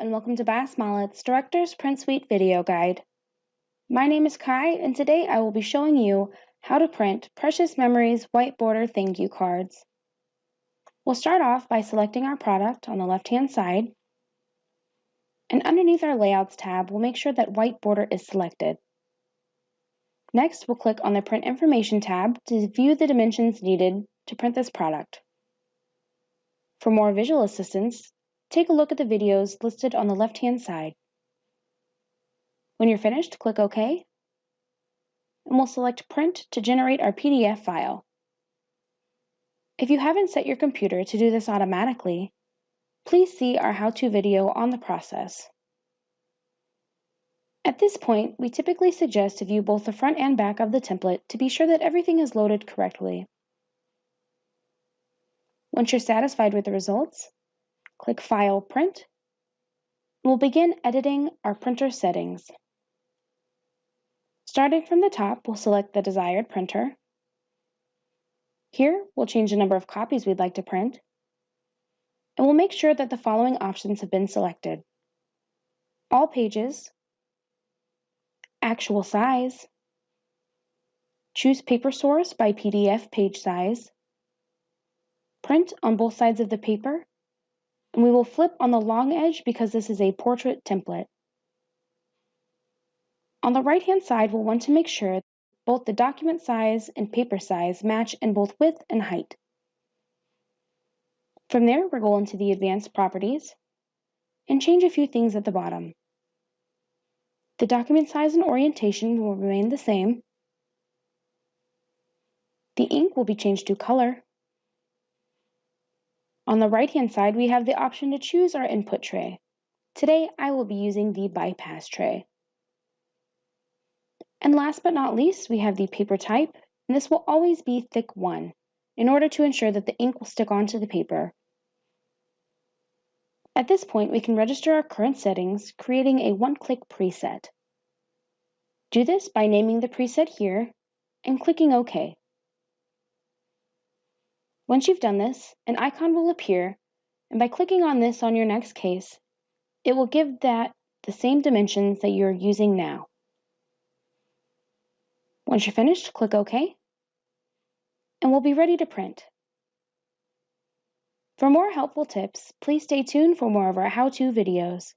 and welcome to Bass-Mollett's Director's Print Suite video guide. My name is Kai, and today I will be showing you how to print Precious Memories white border thank you cards. We'll start off by selecting our product on the left-hand side, and underneath our Layouts tab, we'll make sure that white border is selected. Next, we'll click on the Print Information tab to view the dimensions needed to print this product. For more visual assistance, take a look at the videos listed on the left-hand side. When you're finished, click OK, and we'll select Print to generate our PDF file. If you haven't set your computer to do this automatically, please see our how-to video on the process. At this point, we typically suggest to view both the front and back of the template to be sure that everything is loaded correctly. Once you're satisfied with the results, click File, Print, and we'll begin editing our printer settings. Starting from the top, we'll select the desired printer. Here, we'll change the number of copies we'd like to print, and we'll make sure that the following options have been selected: all pages, actual size, choose paper source by PDF page size, print on both sides of the paper, and we will flip on the long edge because this is a portrait template. On the right-hand side, we'll want to make sure both the document size and paper size match in both width and height. From there, we'll go into the Advanced Properties and change a few things at the bottom. The document size and orientation will remain the same. The ink will be changed to color. On the right-hand side, we have the option to choose our input tray. Today, I will be using the bypass tray. And last but not least, we have the paper type, and this will always be thick 1 in order to ensure that the ink will stick onto the paper. At this point, we can register our current settings, creating a one-click preset. Do this by naming the preset here and clicking OK. Once you've done this, an icon will appear, and by clicking on this on your next case, it will give that the same dimensions that you're using now. Once you're finished, click OK, and we'll be ready to print. For more helpful tips, please stay tuned for more of our how-to videos.